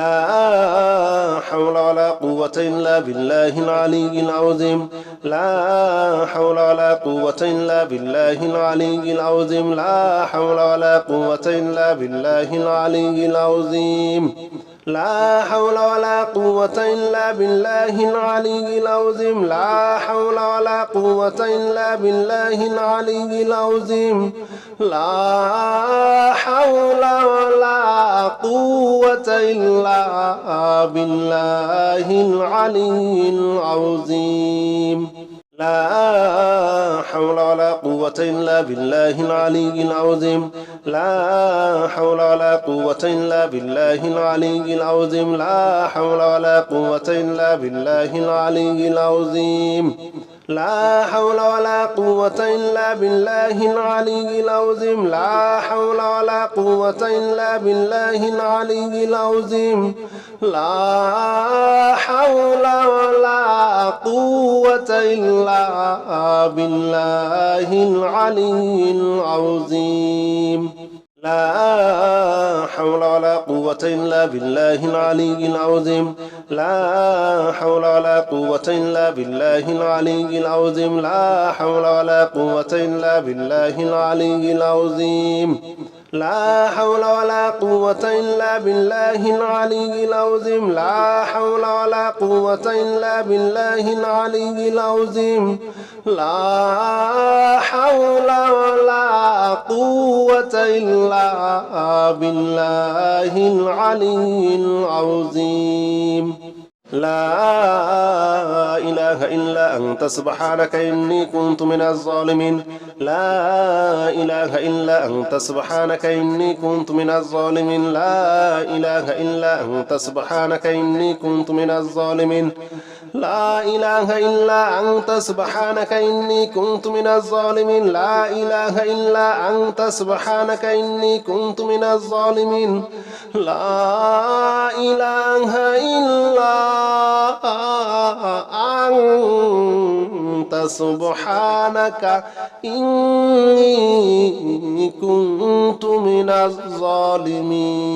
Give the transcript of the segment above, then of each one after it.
لا حول ولا قوة إلا بالله العلي العظيم لا حول ولا قوة إلا بالله العلي العظيم لا حول ولا قوة إلا بالله العلي العظيم لا حول ولا قوة إلا بالله العلي العظيم لا حول ولا قوة إلا بالله العلي العظيم لا حول ولا قوة إلا بالله العلي العظيم لا حول ولا قوة إلا بالله العلي العظيم لا حول ولا قوة إلا بالله العلي العظيم لا حول ولا قوة إلا بالله العلي العظيم لا حول ولا قوة إلا بالله العلي العظيم لا حول ولا قوة إلا بالله العلي العظيم لا حول ولا قوة إلا بالله العلي العظيم لا حول ولا قوة إلا بالله العلي العظيم لا حول ولا قوة إلا بالله العلي العظيم لا حول ولا قوة إلا بالله العلي العظيم لا حول ولا قوة إلا بالله العلي العظيم لا حول ولا قوة إلا بالله العلي العظيم لا حول ولا قوة إلا بالله العلي العظيم لا إله إلا أنت سبحانك إني كنت من الظالمين لا إله إلا أنت سبحانك إني كنت من الظالمين لا إله إلا أنت سبحانك إني كنت من الظالمين لا إله إلا أنت سبحانك إني كنت من الظالمين لا إله إلا أنت سبحانك إني كنت من الظالمين لا إله إلا أنت سبحانك إني كنت من الظالمين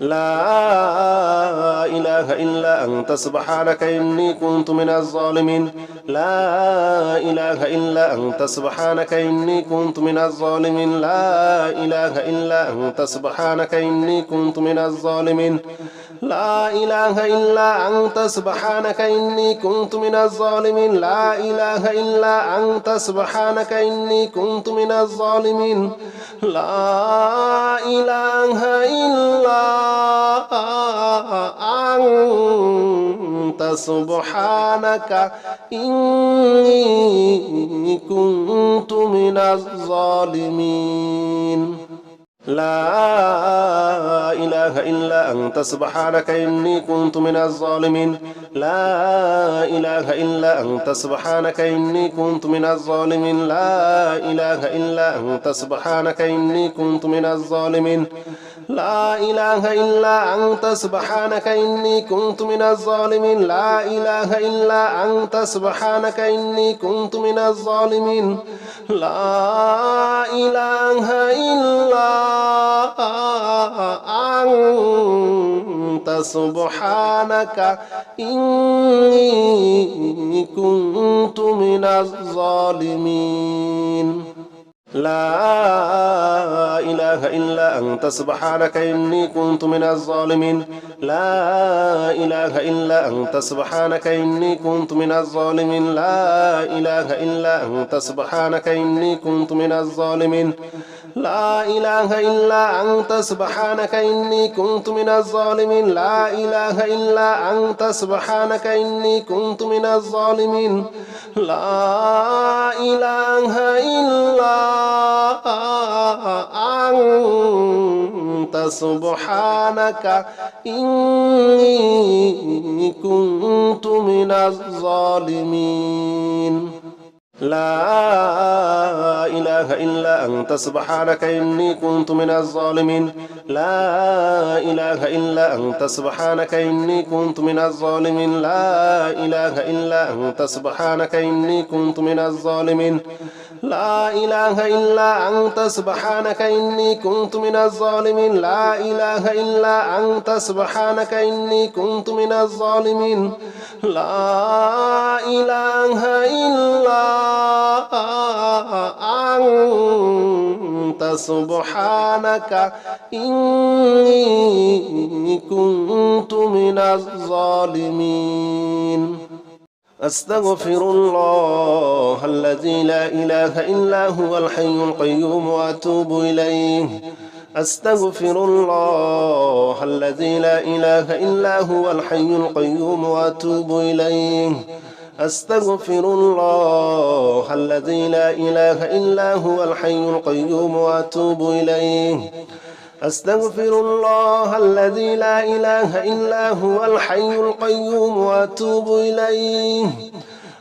لا إله إلا أنت سبحانك إني كنت من الظالمين لا إله إلا أنت سبحانك إني كنت من الظالمين لا إله إلا أنت سبحانك إني كنت من الظالمين لا إله إلا أنت سبحانك إني كنت من الظالمين لا إله إلا أنت سبحانك إني كنت من الظالمين لا إله إلا أنت سبحانك إني كنت من الظالمين لا إله إلا أنت سبحانك إني كنت من الظالمين لا إله إلا أنت سبحانك إني كنت من الظالمين لا إله إلا أنت سبحانك إني كنت من الظالمين لا إله إلا أنت سبحانك إني كنت من الظالمين لا إله إلا أنت سبحانك إني كنت من الظالمين لا إله إلا أنت سبحانك إني كنت من الظالمين لا إله إلا أنت سبحانك إني كنت من الظالمين لا إله إلا أنت سبحانك إني كنت من الظالمين لا إله إلا أنت سبحانك إني كنت من الظالمين لا إله إلا أنت سبحانك إني كنت من الظالمين لا إله إلا أنت سبحانك إني كنت من الظالمين لا إله إلا أنت سبحانك إني كنت من الظالمين لا إله إلا أنت سبحانك إني كنت من الظالمين لا إله إلا أنت سبحانك إني كنت من الظالمين لا إله إلا أنت سبحانك إني كنت من الظالمين لا إله إلا أنت سبحانك إني كنت من الظالمين لا إله إلا أنت سبحانك إني كنت من الظالمين لا إله إلا أنت سبحانك إني كنت من الظالمين أستغفر الله الذي لا إله إلا هو الحي القيوم وأتوب إليه أستغفر الله الذي لا إله إلا هو الحي القيوم وأتوب إليه أستغفر الله الذي لا إله إلا هو الحي القيوم وأتوب إليه أستغفر الله الذي لا إله إلا هو الحي القيوم وأتوب إليه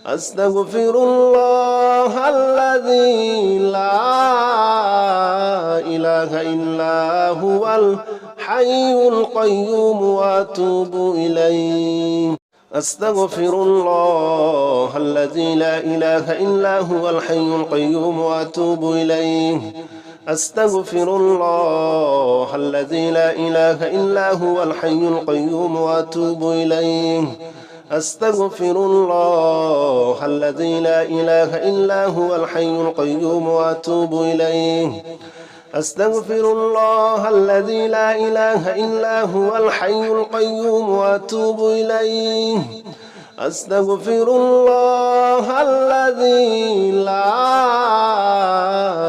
أستغفر الله الذي لا إله إلا هو الحي القيوم وأتوب إليه أستغفر الله الذي لا إله إلا هو الحي القيوم وأتوب إليه أستغفر الله الذي لا إله إلا هو الحي القيوم وأتوب إليه أستغفر الله الذي لا إله إلا هو الحي القيوم وأتوب إليه أستغفر الله الذي لا إله إلا هو الحي القيوم وأتوب إليه أستغفر الله الذي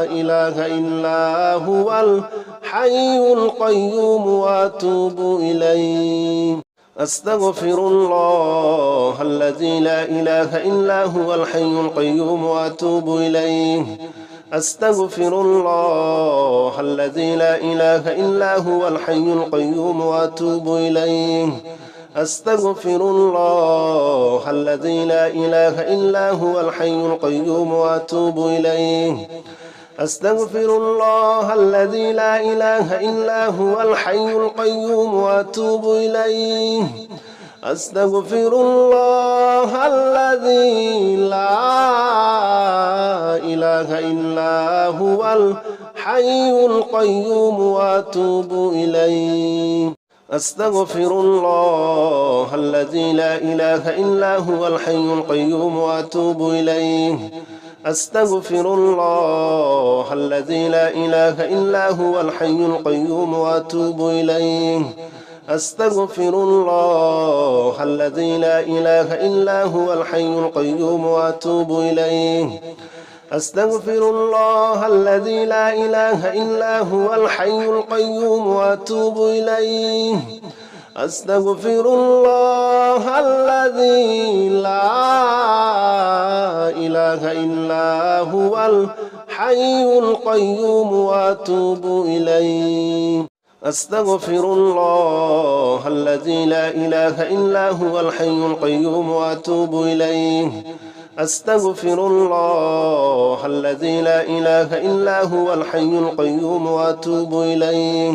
لا إله إلا هو الحي القيوم وأتوب إليه أستغفر الله الذي لا إله إلا هو الحي القيوم وأتوب إليه أستغفر الله الذي لا إله إلا هو الحي القيوم وأتوب إليه أستغفر الله الذي لا إله إلا هو الحي القيوم وأتوب إليه أستغفر الله الذي لا إله إلا هو الحي القيوم وأتوب إليه أستغفر الله الذي لا إله إلا هو الحي القيوم وأتوب إليه أستغفر الله الذي لا إله إلا هو الحي القيوم وأتوب إليه أستغفر الله الذي لا إله إلا هو الحي القيوم وأتوب إليه أستغفر الله الذي لا إله إلا هو الحي القيوم وأتوب إليه أستغفر الله الذي لا إله إلا هو الحي القيوم وأتوب إليه أستغفر الله الذي لا إله إلا هو الحي القيوم وأتوب إليه أستغفر الله الذي لا إله إلا هو الحي القيوم وأتوب إليه أستغفر الله الذي لا إله إلا هو الحي القيوم وأتوب إليه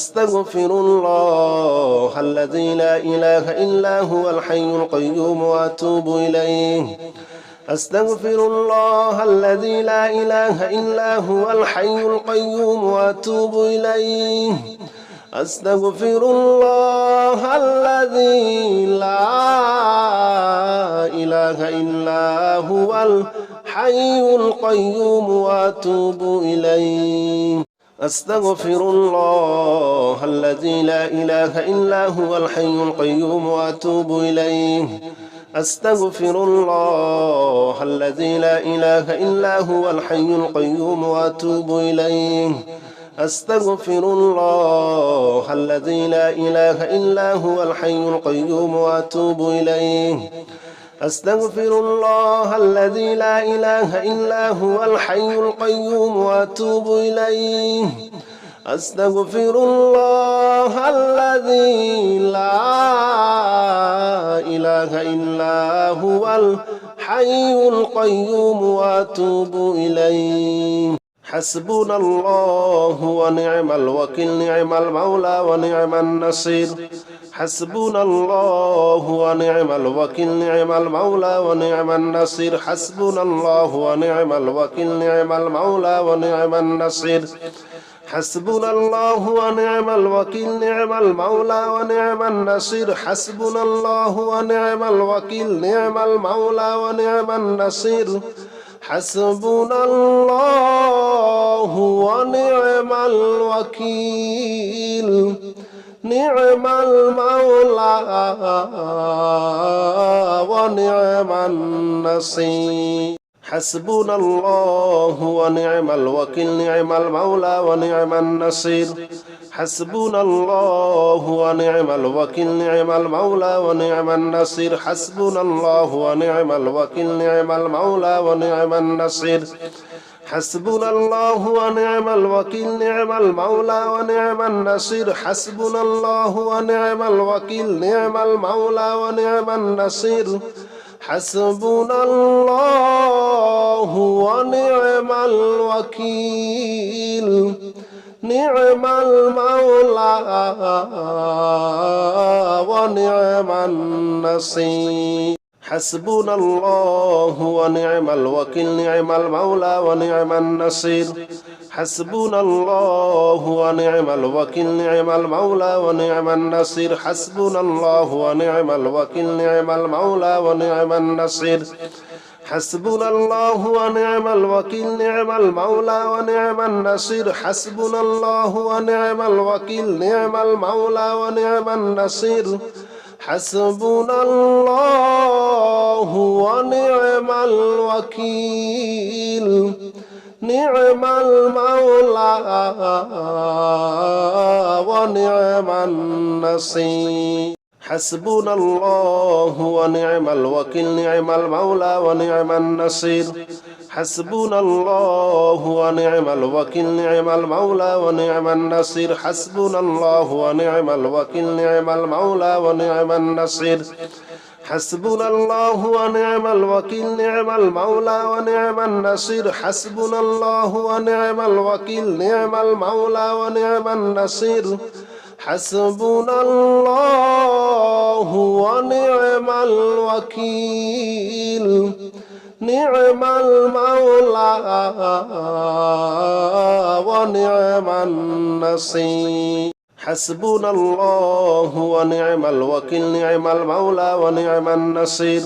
أستغفر الله الذي لا إله إلا هو الحي القيوم وأتوب إليه أستغفر الله الذي لا إله إلا هو الحي القيوم وأتوب إليه أستغفر الله الذي لا إله إلا هو الحي القيوم وأتوب إليه أستغفر الله الذي لا إله إلا هو الحي القيوم وأتوب إليه أستغفر الله الذي لا إله إلا هو الحي القيوم وأتوب إليه أستغفر الله الذي لا إله إلا هو الحي القيوم وأتوب إليه أستغفر الله الذي لا إله إلا هو الحي القيوم وأتوب إليه أستغفر الله الذي لا إله إلا هو الحي القيوم وأتوب إليه حسبنا الله ونعم الوكيل نعم المولى ونعم النصير حسبنا الله ونعم الوكيل نعم المولى ونعم النصير حسبنا الله ونعم الوكيل نعم المولى ونعم النصير حسبنا الله ونعم الوكيل نعم المولى ونعم النصير حسبنا الله ونعم الوكيل نعم المولى ونعم النصير حسبنا الله ونعم الوكيل نعم المولى ونعم النصير حسبنا الله ونعم الوكيل نعم المولى ونعم النصير حسبنا الله ونعم الوكيل نعم المولى ونعم النصير حسبنا الله ونعم الوكيل نعم المولى ونعم النصير حسبنا الله ونعم الوكيل نعم المولى ونعم النصير حسبنا الله ونعم الوكيل نعم المولى ونعم النصير حسبنا الله ونعم الوكيل نعم المولى ونعم النصير حسبنا الله ونعم الوكيل نعم المولى ونعم النصير حسبنا الله ونعم الوكيل نعم المولى ونعم النصير حسبنا الله ونعم الوكيل نعم المولى ونعم النصير حسبنا الله ونعم الوكيل نعم المولى ونعم النصير حسبنا الله ونعم الوكيل نعم المولى ونعم النصير حسبنا الله ونعم الوكيل نعم المولى ونعم النصير حسبنا الله ونعم الوكيل نعم المولى ونعم النصير حسبنا الله ونعم الوكيل نعم المولى ونعم النصير حسبنا الله ونعم الوكيل نعم المولى ونعم النصير حسبنا الله ونعم الوكيل نعم المولى ونعم النصير حسبنا الله ونعم الوكيل نعم المولى ونعم النصير حسبنا الله ونعم الوكيل نعم المولى ونعم النصير حسبنا الله ونعم الوكيل نعم المولى ونعم النصير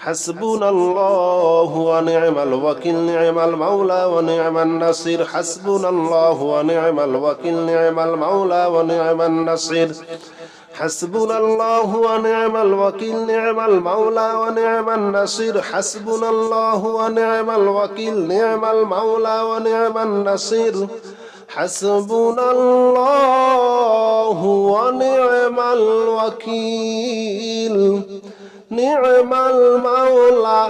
حسبنا الله ونعم الوكيل نعم المولى ونعم النصير حسبنا الله ونعم الوكيل نعم المولى ونعم النصير حسبنا الله ونعم الوكيل نعم المولى ونعم النصير حسبنا الله ونعم الوكيل نعم المولى ونعم النصير حسبنا الله ونعم الوكيل نعم المولى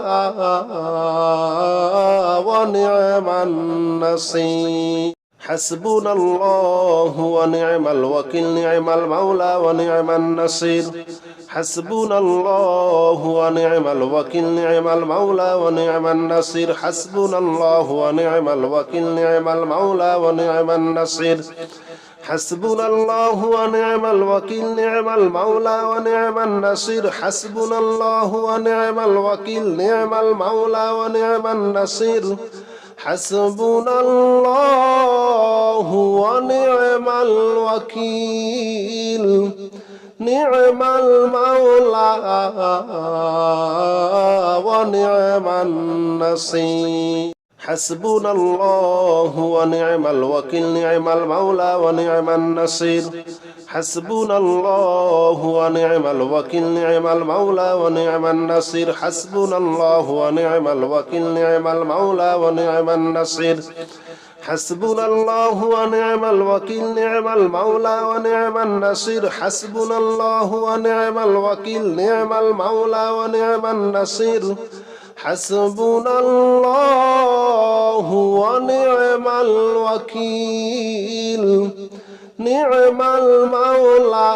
ونعم النصير حسبنا الله ونعم الوكيل نعم المولى ونعم النصير حسبنا الله ونعم الوكيل نعم المولى ونعم النصير حسبنا الله ونعم الوكيل نعم المولى ونعم النصير حسبنا الله ونعم الوكيل نعم المولى ونعم النصير حسبنا الله ونعم الوكيل نعم المولى ونعم النصير حسبنا الله ونعم الوكيل نعم المولى ونعم النصير حسبنا الله ونعم الوكيل نعم المولى ونعم النصير حسبنا الله ونعم الوكيل نعم المولى ونعم النصير حسبنا الله ونعم الوكيل نعم المولى ونعم النصير حسبنا الله ونعم الوكيل نعم المولى ونعم النصير حسبنا الله ونعم الوكيل نعم المولى ونعم النصير حسبنا الله ونعم الوكيل نعم المولى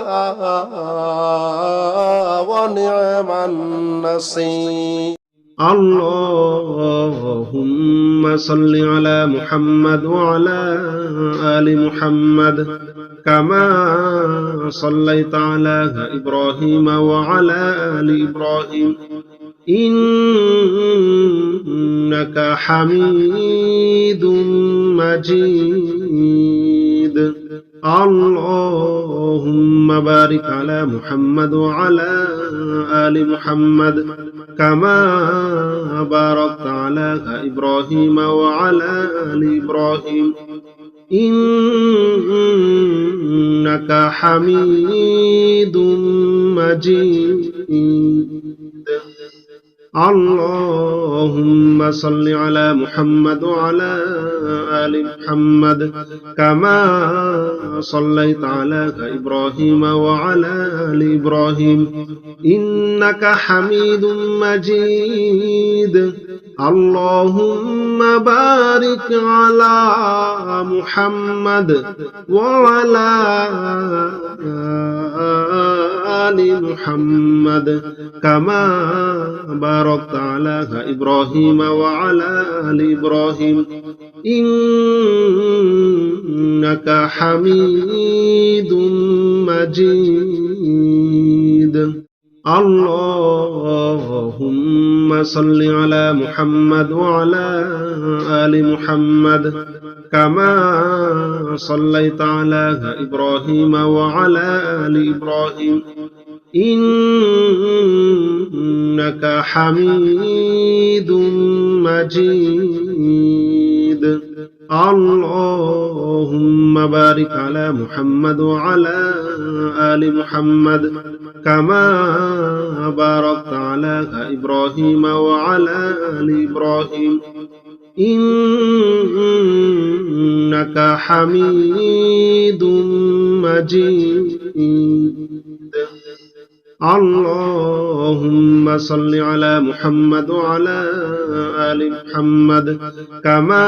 ونعم النصير اللهم صل على محمد وعلى آل محمد كما صليت على إبراهيم وعلى آل إبراهيم إنك حميد مجيد اللهم بارك على محمد وعلى آل محمد كما باركت على إبراهيم وعلى آل إبراهيم إنك حميد مجيد اللهم صل على محمد وعلى آل محمد كما صليت على إبراهيم وعلى آل إبراهيم إنك حميد مجيد اللهم بارك على محمد وعلى آل محمد كما باركت على إبراهيم وعلى آل إبراهيم إنك حميد مجيد اللهم صل على محمد وعلى آل محمد كما صليت على إبراهيم وعلى آل إبراهيم إنك حميد مجيد اللهم بارك على محمد وعلى آل محمد كما باركت على إبراهيم وعلى آل إبراهيم إنك حميد مجيد اللهم صل على محمد وعلى آل محمد كما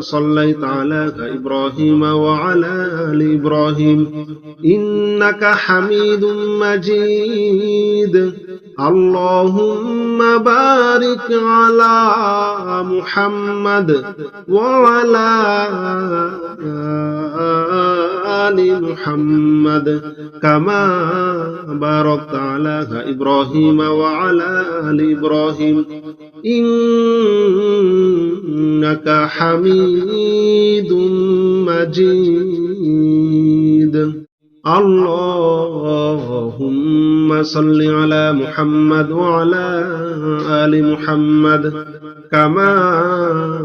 صليت على إبراهيم وعلى آل إبراهيم إنك حميد مجيد اللهم بارك على محمد وعلى آل محمد كما باركت على إبراهيم وعلى آل إبراهيم إنك حميد مجيد اللهم صل على محمد وعلى آل محمد كما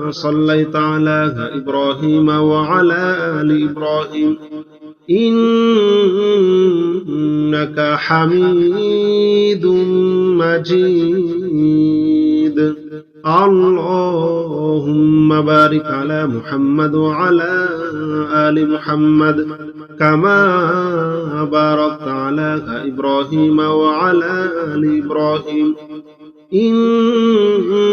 صليت على إبراهيم وعلى آل إبراهيم إنك حميد مجيد اللهم بارك على محمد وعلى آل محمد كما باركت على إبراهيم وعلى آل إبراهيم إنك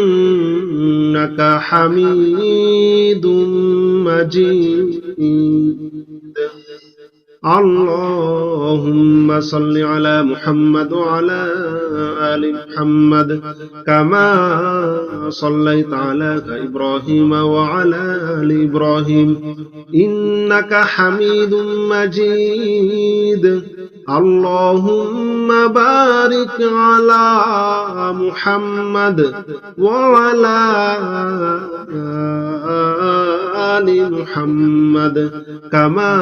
حميد مجيد اللهم صل على محمد وعلى آل محمد كما صليت على إبراهيم وعلى آل إبراهيم إنك حميد مجيد اللهم بارك على محمد وعلى آل محمد كما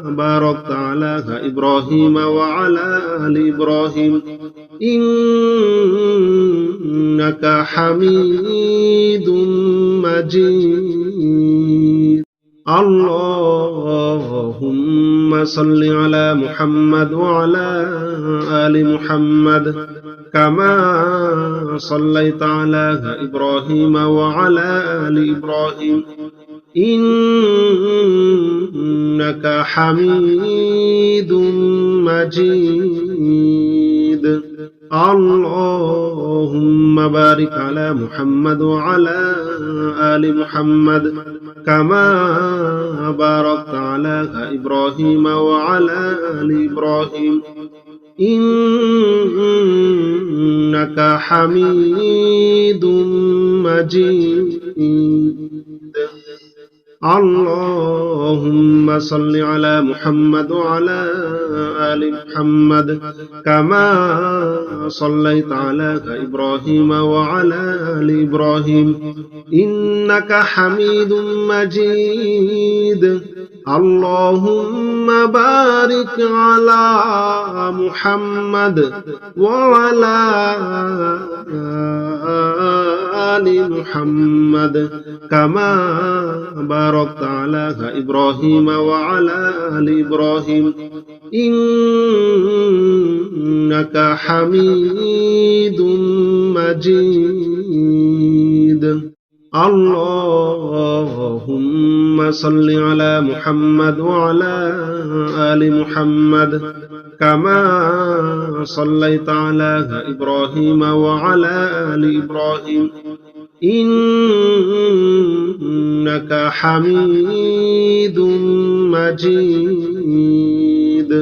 باركت على إبراهيم وعلى آل إبراهيم إنك حميد مجيد اللهم صل على محمد وعلى آل محمد كما صليت على إبراهيم وعلى آل إبراهيم إنك حميد مجيد اللهم بارك على محمد وعلى آل محمد كما باركت على إبراهيم وعلى آل إبراهيم إنك حميد مجيد اللهم صل على محمد وعلى آل محمد كما صليت على إبراهيم وعلى آل إبراهيم إنك حميد مجيد اللهم بارك على محمد وعلى آل محمد كما باركت على إبراهيم وعلى آل إبراهيم إنك حميد مجيد اللهم صل على محمد وعلى آل محمد كما صليت على إبراهيم وعلى آل إبراهيم إنك حميد مجيد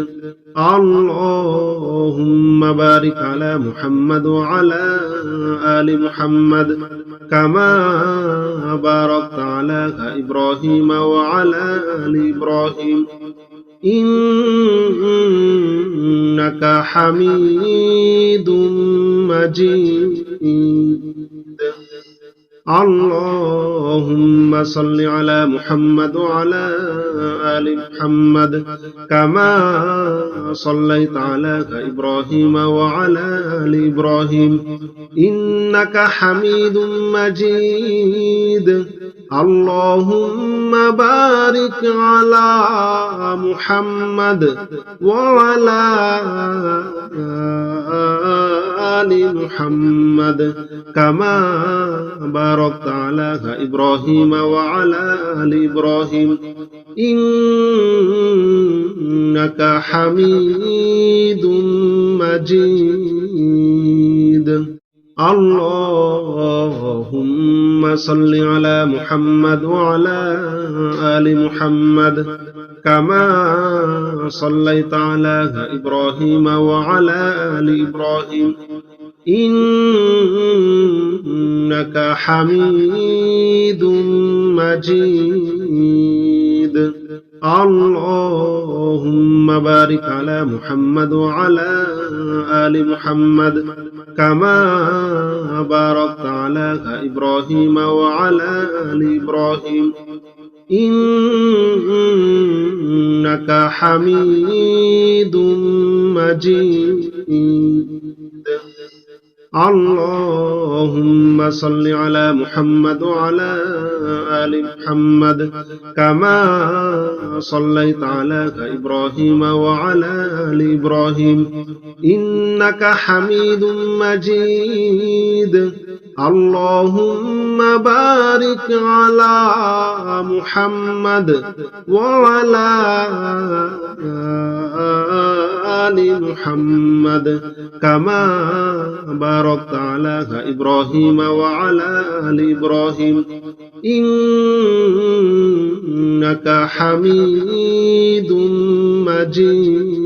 اللهم بارك على محمد وعلى آل محمد كما باركت على إبراهيم وعلى آل إبراهيم إنك حميد مجيد اللهم صل على محمد وعلى آل محمد كما صليت على إبراهيم وعلى آل إبراهيم إنك حميد مجيد اللهم بارك على محمد وعلى آل محمد كما باركت على إبراهيم وعلى آل إبراهيم إنك حميد مجيد اللهم صل على محمد وعلى آل محمد كما صليت على إبراهيم وعلى آل إبراهيم إنك حميد مجيد اللهم بارك على محمد وعلى آل محمد كما باركت على إبراهيم وعلى آل إبراهيم إنك حميد مجيد اللهم صل على محمد وعلى آل محمد كما صليت على إبراهيم وعلى آل إبراهيم إنك حميد مجيد اللهم بارك على محمد وعلى آل محمد كما باركت على إبراهيم وعلى آل إبراهيم إنك حميد مجيد